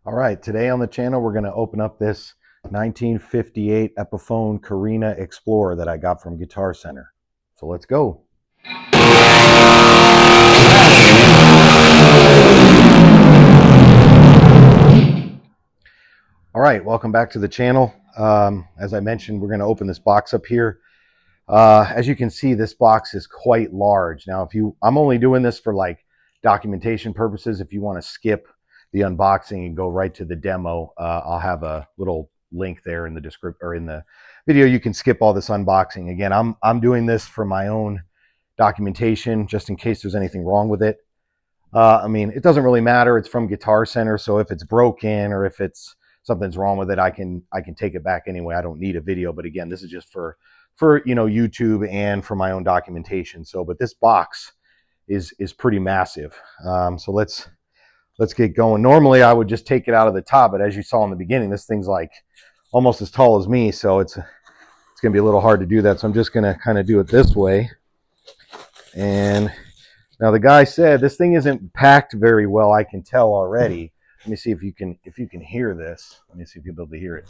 All right, today on the channel, we're going to open up this 1958 Epiphone Korina Explorer that I got from Guitar Center. So let's go. All right, welcome back to the channel. As I mentioned, we're going to open this box up here. As you can see, this box is quite large. Now, I'm only doing this for like documentation purposes. If you want to skip the unboxing and go right to the demo, I'll have a little link there in the description or in the video. You can skip all this unboxing. Again, I'm doing this for my own documentation, just in case there's anything wrong with it. I mean, it doesn't really matter. It's from Guitar Center, so if it's broken or if something's wrong with it, I can take it back anyway. I don't need a video, but again, this is just for YouTube and for my own documentation. So, but this box is pretty massive. So let's get going. Normally, I would just take it out of the top, but as you saw in the beginning, this thing's like almost as tall as me, so it's gonna be a little hard to do that. So I'm just gonna kind of do it this way. And now the guy said this thing isn't packed very well. I can tell already. Let me see if you can hear this. Let me see if you'll be able to hear it.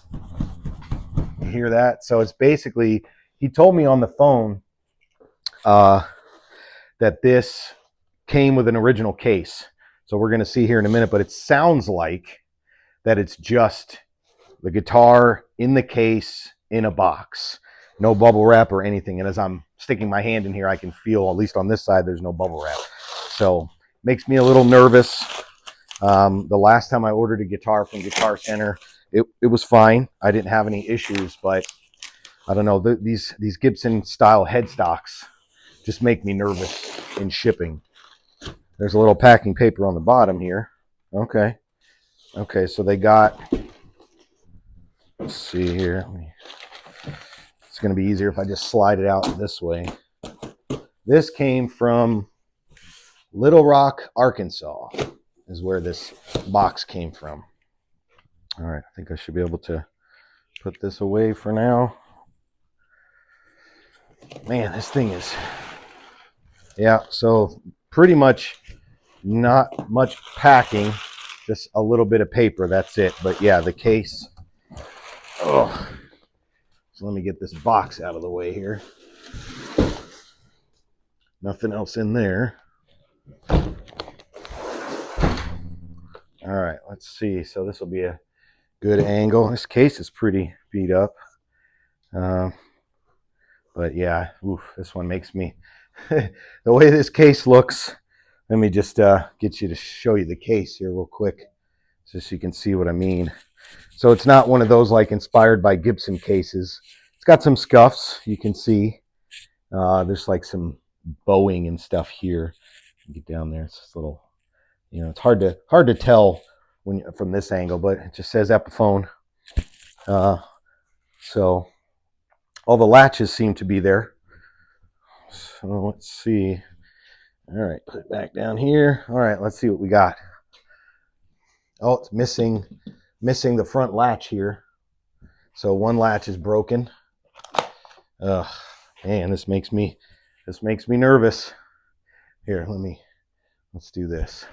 You hear that? So it's basically, he told me on the phone that this came with an original case. So we're going to see here in a minute, but it sounds like that it's just the guitar in the case in a box. No bubble wrap or anything. And as I'm sticking my hand in here, I can feel, at least on this side, there's no bubble wrap. So makes me a little nervous. The last time I ordered a guitar from Guitar Center, it was fine. I didn't have any issues, but I don't know. These Gibson style headstocks just make me nervous in shipping. There's a little packing paper on the bottom here. Okay. So they got, let's see here. It's going to be easier if I just slide it out this way. This came from Little Rock, Arkansas, is where this box came from. All right, I think I should be able to put this away for now. Man, this thing is, yeah, so pretty much not much packing, just a little bit of paper, that's it. But yeah, the case, oh, so let me get this box out of the way here. Nothing else in there. All right, let's see. So this will be a good angle. This case is pretty beat up. But yeah, this one makes me, the way this case looks, let me just get you to show you the case here real quick, so you can see what I mean. So it's not one of those like inspired by Gibson cases. It's got some scuffs, you can see. There's like some bowing and stuff here. Get down there, it's this little, it's hard to tell from this angle, but it just says Epiphone. So all the latches seem to be there. So let's see. All right, put it back down here. All right, let's see what we got. Oh, it's missing the front latch here. So one latch is broken. Man, this makes me nervous. Here, let's do this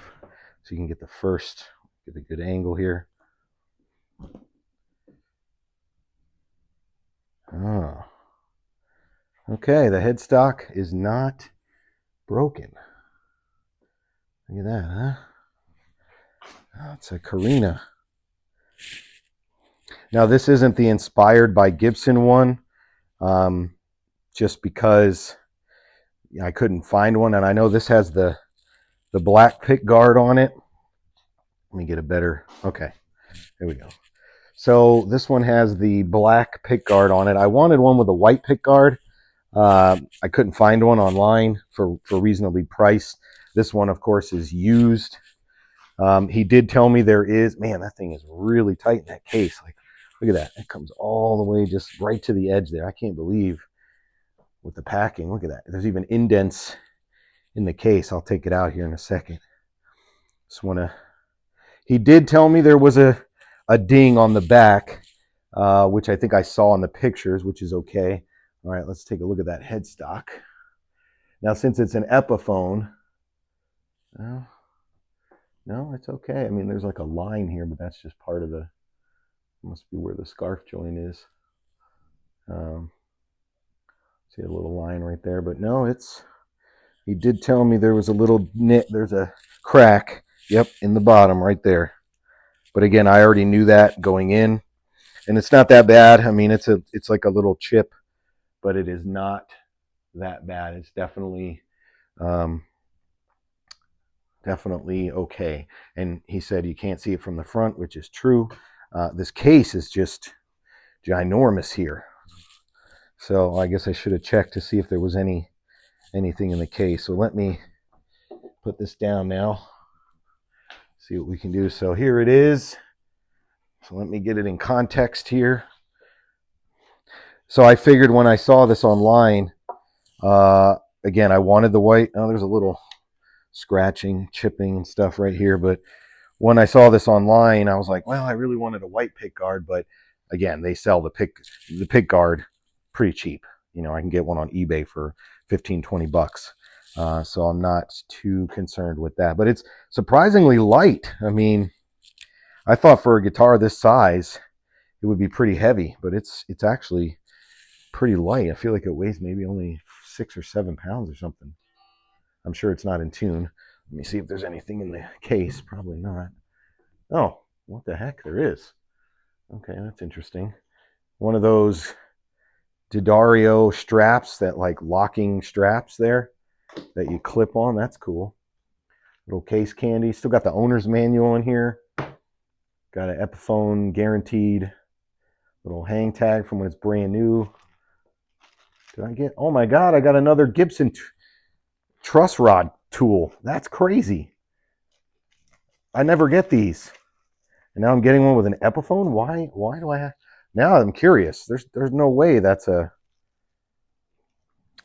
so you can get a good angle here. Oh. Okay, the headstock is not broken. Look at that, huh? Oh, it's a Korina. Now, this isn't the inspired by Gibson one, just because I couldn't find one, and I know this has the black pick guard on it. Let me get a better, okay, there we go. So this one has the black pick guard on it. I wanted one with a white pick guard. I couldn't find one online for reasonably priced. This one, of course, is used. He did tell me there is, man, that thing is really tight in that case. Like, look at that. It comes all the way just right to the edge there. I can't believe with the packing. Look at that. There's even indents in the case. I'll take it out here in a second. He did tell me there was a ding on the back, which I think I saw in the pictures, which is okay. All right, let's take a look at that headstock. Now, since it's an Epiphone, well, No, it's okay. I mean, there's like a line here, but that's just part of the, must be where the scarf joint is. See a little line right there, but no, it's, he did tell me there was a little nit, there's a crack, yep, in the bottom right there. But again, I already knew that going in, and it's not that bad. I mean, it's like a little chip, but it is not that bad. It's definitely um, definitely okay. And he said you can't see it from the front, which is true. This case is just ginormous here. So I guess I should have checked to see if there was anything in the case. So let me put this down now. See what we can do. So here it is. So let me get it in context here. So I figured when I saw this online, again, I wanted the white. Oh, there's a little scratching, chipping and stuff right here. But when I saw this online, I was like, well, I really wanted a white pick guard. But again, they sell the pick guard pretty cheap. You know, I can get one on eBay for 15, 20 bucks. So I'm not too concerned with that. But it's surprisingly light. I mean, I thought for a guitar this size, it would be pretty heavy, but it's actually pretty light. I feel like it weighs maybe only 6 or 7 pounds or something. I'm sure it's not in tune. Let me see if there's anything in the case. Probably not. Oh, what the heck? There is. Okay, that's interesting. One of those D'Addario straps, that like locking straps there that you clip on. That's cool. Little case candy. Still got the owner's manual in here. Got an Epiphone guaranteed little hang tag from when it's brand new. Did I get? Oh my God! I got another Gibson truss rod tool. That's crazy. I never get these, and now I'm getting one with an Epiphone. Why? Why do I have? Now I'm curious. There's no way that's a.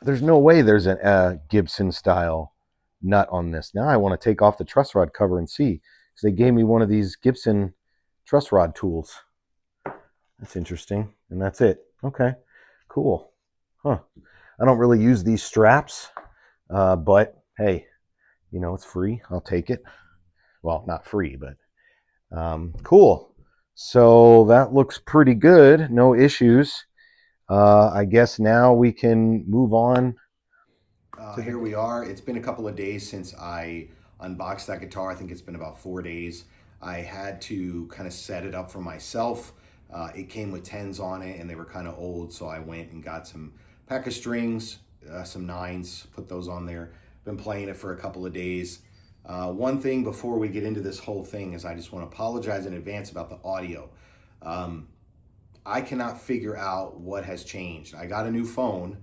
There's no way there's a Gibson style nut on this. Now I want to take off the truss rod cover and see, because they gave me one of these Gibson truss rod tools. That's interesting, and that's it. Okay, cool. Huh. I don't really use these straps, but hey, you know, it's free. I'll take it. Well, not free, but cool. So that looks pretty good. No issues. I guess now we can move on. Here we are. It's been a couple of days since I unboxed that guitar. I think it's been about 4 days. I had to kind of set it up for myself. It came with 10s on it, and they were kind of old, so I went and got some pack of strings, some 9s, put those on there. Been playing it for a couple of days. One thing before we get into this whole thing is I just want to apologize in advance about the audio. I cannot figure out what has changed. I got a new phone,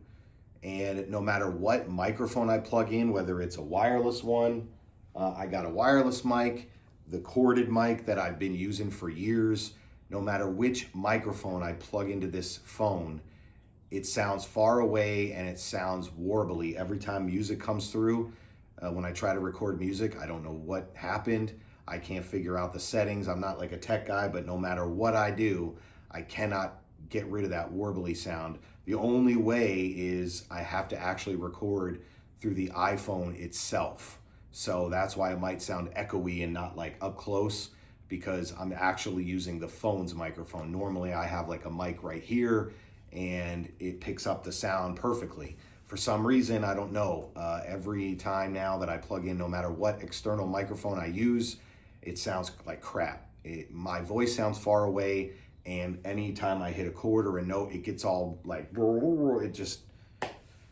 and no matter what microphone I plug in, whether it's a wireless one, I got a wireless mic, the corded mic that I've been using for years, no matter which microphone I plug into this phone, it sounds far away and it sounds warbly every time music comes through. When I try to record music, I don't know what happened. I can't figure out the settings. I'm not like a tech guy, but no matter what I do, I cannot get rid of that warbly sound. The only way is I have to actually record through the iPhone itself. So that's why it might sound echoey and not like up close, because I'm actually using the phone's microphone. Normally I have like a mic right here and it picks up the sound perfectly. For some reason, I don't know, every time now that I plug in, no matter what external microphone I use, it sounds like crap. My voice sounds far away, and anytime I hit a chord or a note, it gets all like, it just,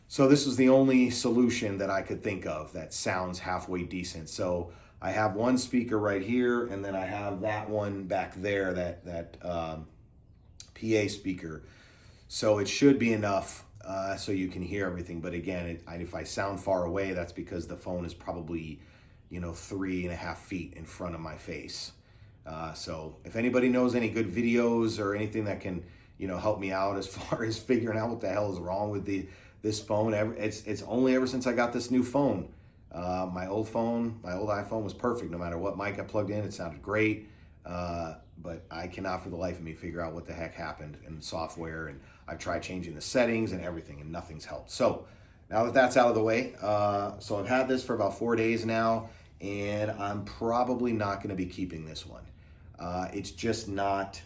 so this is the only solution that I could think of that sounds halfway decent. So I have one speaker right here, and then I have that one back there, that PA speaker. So it should be enough so you can hear everything. But again, if I sound far away, that's because the phone is probably, 3.5 feet in front of my face. So if anybody knows any good videos or anything that can, help me out as far as figuring out what the hell is wrong with this phone, it's only ever since I got this new phone. My old iPhone was perfect. No matter what mic I plugged in, it sounded great. But I cannot for the life of me figure out what the heck happened in the software, and I've tried changing the settings and everything, and nothing's helped. So now that that's out of the way, so I've had this for about 4 days now, and I'm probably not going to be keeping this one. It's just not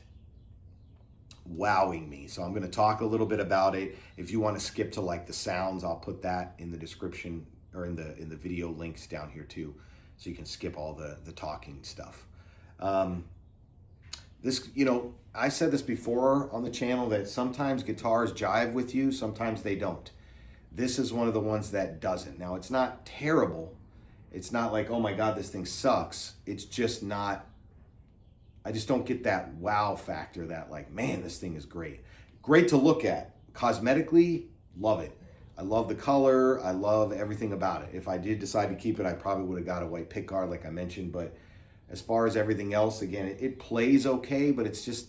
wowing me. So I'm going to talk a little bit about it. If you want to skip to like the sounds, I'll put that in the description or in the video links down here too, so you can skip all the talking stuff. This, you know, I said this before on the channel that sometimes guitars jive with you, sometimes they don't. This is one of the ones that doesn't. Now, it's not terrible. It's not like, oh my God, this thing sucks. It's just not, I just don't get that wow factor that like, man, this thing is great. Great to look at. Cosmetically, love it. I love the color. I love everything about it. If I did decide to keep it, I probably would have got a white pickguard like I mentioned, but as far as everything else, again, it plays okay, but it's just,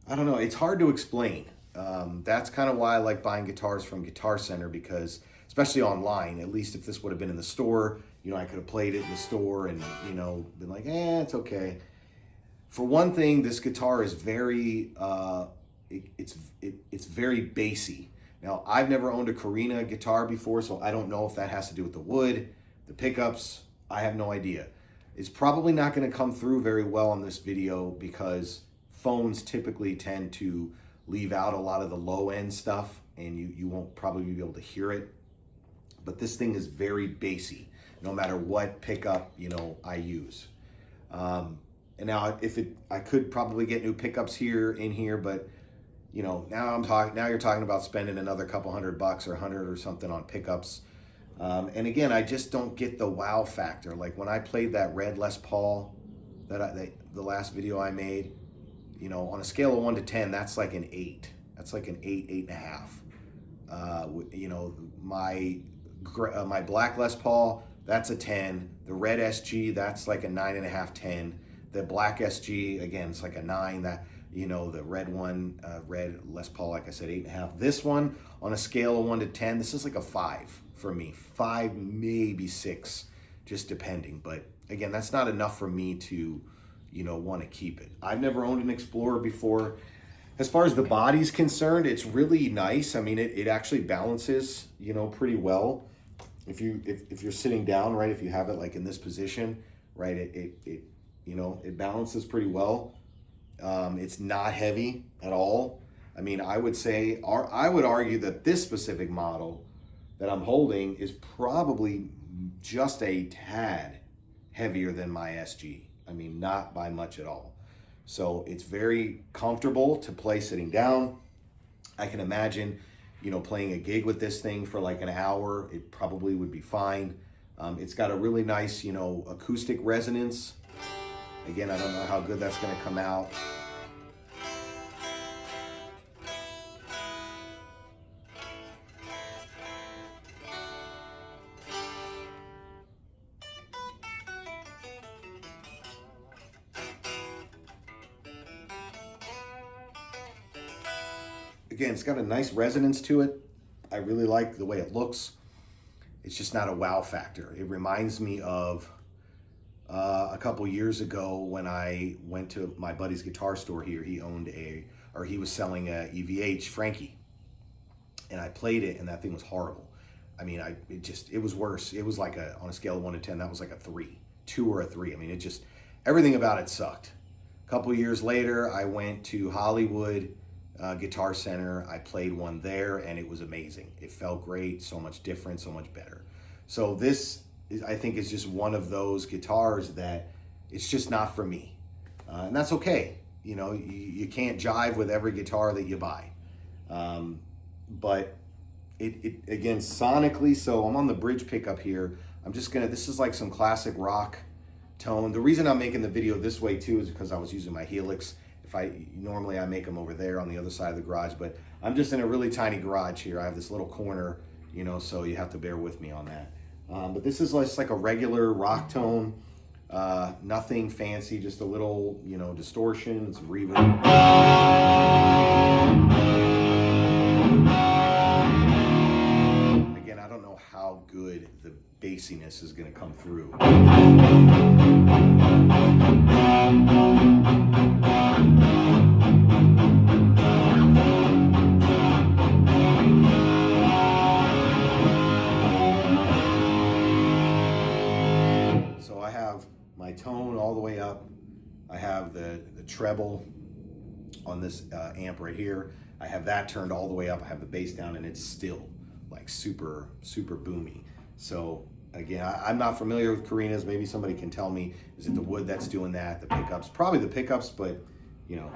I don't know, it's hard to explain. That's kind of why I like buying guitars from Guitar Center, because especially online, at least if this would have been in the store, you know, I could have played it in the store and, you know, been like, it's okay. For one thing, this guitar is very, it's very bassy. Now, I've never owned a Korina guitar before, so I don't know if that has to do with the wood, the pickups. I have no idea. It's probably not going to come through very well on this video because phones typically tend to leave out a lot of the low end stuff, and you won't probably be able to hear it. But this thing is very bassy, no matter what pickup, you know, I use. And now I could probably get new pickups in here, but you know, now you're talking about spending another couple $100 or 100 or something on pickups. And again, I just don't get the wow factor. Like when I played that red Les Paul, the last video I made, you know, on a scale of 1 to 10, that's like an 8. That's like an 8, 8.5. You know, my black Les Paul, that's a 10. The red SG, that's like a 9.5, 10. The black SG, again, it's like a 9. That, you know, the red one, red Les Paul, like I said, 8.5. This one, on a scale of 1 to 10, this is like a 5 for me. 5, maybe 6, just depending. But again, that's not enough for me to, you know, want to keep it. I've never owned an Explorer before. As far as the body's concerned, it's really nice. I mean, it actually balances, you know, pretty well. If you're sitting down, right, if you have it like in this position, right, it you know, it balances pretty well. It's not heavy at all. I mean, I would say, or I would argue that this specific model that I'm holding is probably just a tad heavier than my SG. I mean, not by much at all. So it's very comfortable to play sitting down. I can imagine, you know, playing a gig with this thing for like an hour, it probably would be fine. It's got a really nice, you know, acoustic resonance. Again, I don't know how good that's going to come out. Again, it's got a nice resonance to it. I really like the way it looks. It's just not a wow factor. It reminds me of a couple years ago when I went to my buddy's guitar store here. He was selling a EVH Frankie, and I played it, and that thing was horrible. I mean, it was worse. It was like on a scale of 1 to 10, that was like a 3, 2 or a 3. I mean, everything about it sucked. A couple years later, I went to Hollywood Guitar Center. I played one there, and it was amazing. It felt great, so much different, so much better. So this, I think, is just one of those guitars that it's just not for me. And that's okay. You know, you can't jive with every guitar that you buy. But it again, sonically, so I'm on the bridge pickup here. This is like some classic rock tone. The reason I'm making the video this way too is because I was using my Helix. Normally I make them over there on the other side of the garage, but I'm just in a really tiny garage here. I have this little corner, you know, so you have to bear with me on that. But this is just like a regular rock tone, nothing fancy, just a little, you know, distortion and some reverb. Again, I don't know how good the bassiness is going to come through. I have the treble on this amp right here. I have that turned all the way up. I have the bass down, and it's still like super boomy. So again, I'm not familiar with Korinas. Maybe somebody can tell me, is it the wood that's doing that, the pickups? Probably the pickups, but you know.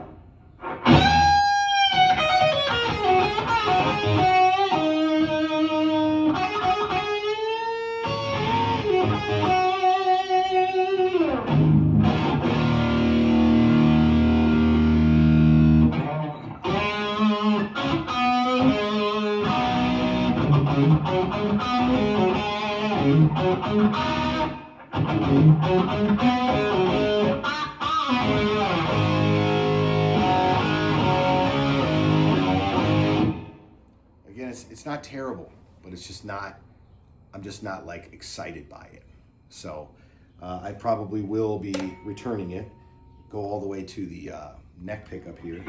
Again, it's not terrible, but it's just not, I'm just not like excited by it. So I probably will be returning it, go all the way to the neck pickup here.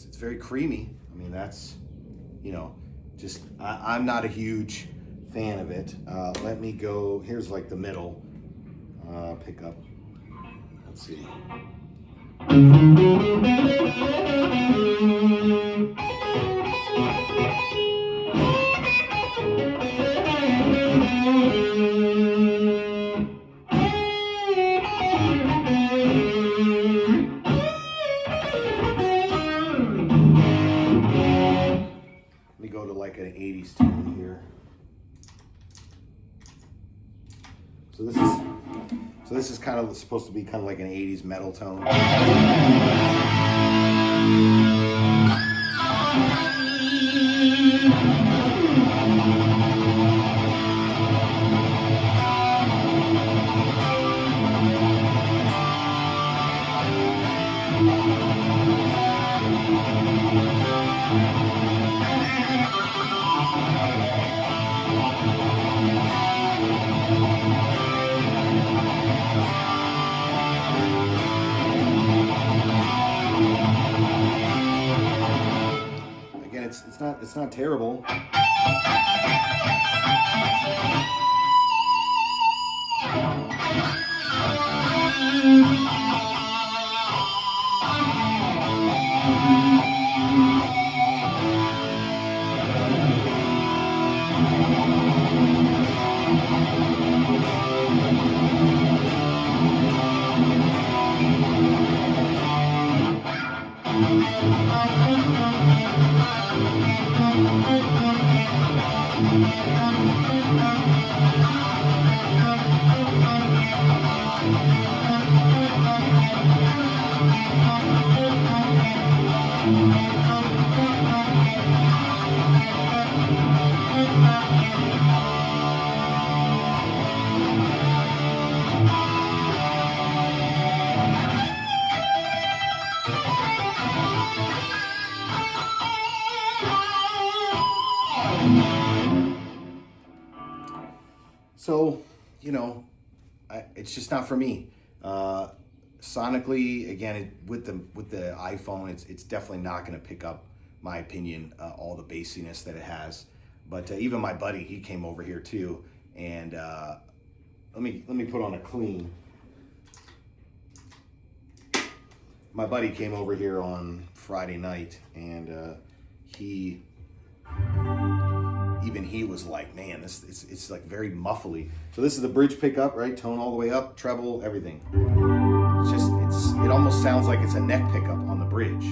It's very creamy. I mean, that's, you know, just, I'm not a huge fan of it. Let me go, here's like the middle pickup. Let's see. Go to like an 80s tune here. So this is kind of supposed to be kind of like an 80s metal tone. It's not terrible. So, you know, it's just not for me. Sonically, again, with the iPhone, it's definitely not going to pick up, my opinion, all the bassiness that it has. But even my buddy, he came over here too, and let me put on a clean. My buddy came over here on Friday night, and he was like, man, it's like very muffly. So this is the bridge pickup, right? Tone all the way up, treble, everything. It almost sounds like it's a neck pickup on the bridge.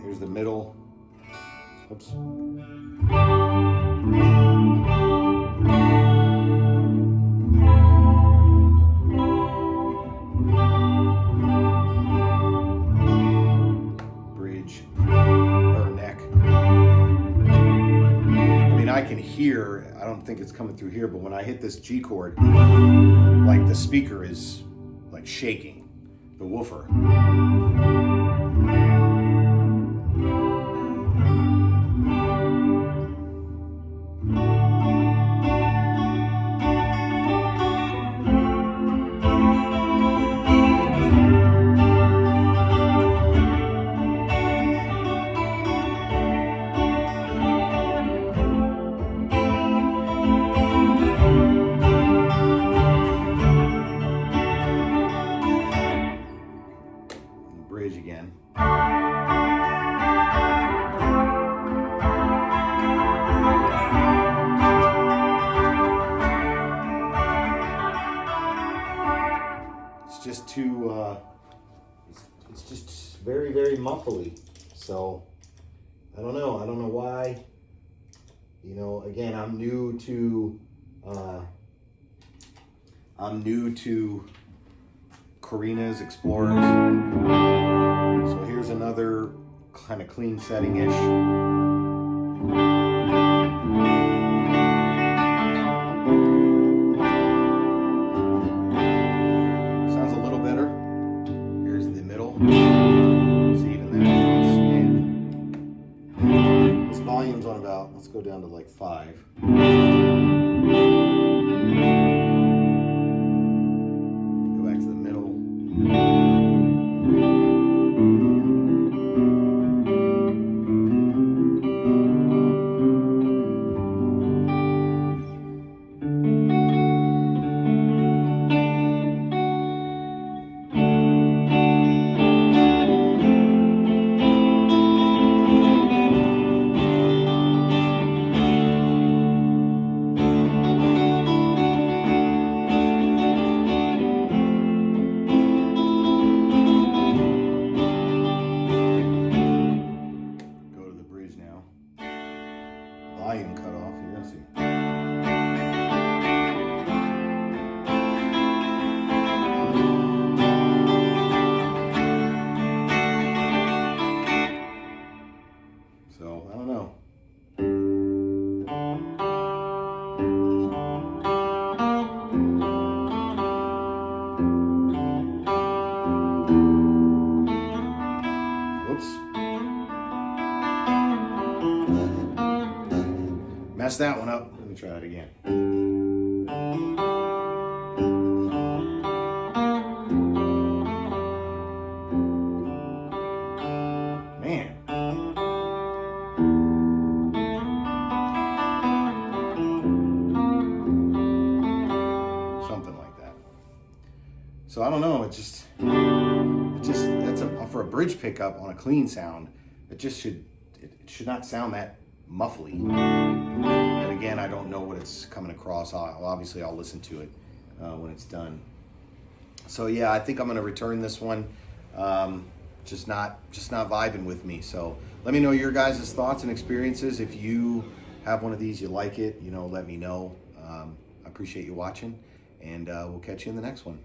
Here's the middle. Oops. I can hear, I don't think it's coming through here, but when I hit this G chord, like the speaker is like shaking, the woofer. Bridge again. It's just too, it's just very, very muffly. So I don't know why. You know, again, I'm new to Korina's Explorers. So here's another kind of clean setting-ish. Sounds a little better. Here's the middle. See, even that. This volume's on about, let's go down to like 5. Volume cut off, you're gonna see. So, I don't know. Whoops. Messed that one up. Let me try that again. Man. Something like that. So I don't know, it just that's for a bridge pickup on a clean sound, it should not sound that muffly. But again, I don't know what it's coming across. Obviously I'll listen to it when it's done. So yeah, I think I'm going to return this one. Just not vibing with me. So let me know your guys' thoughts and experiences. If you have one of these, you like it, you know, let me know. I appreciate you watching, and we'll catch you in the next one.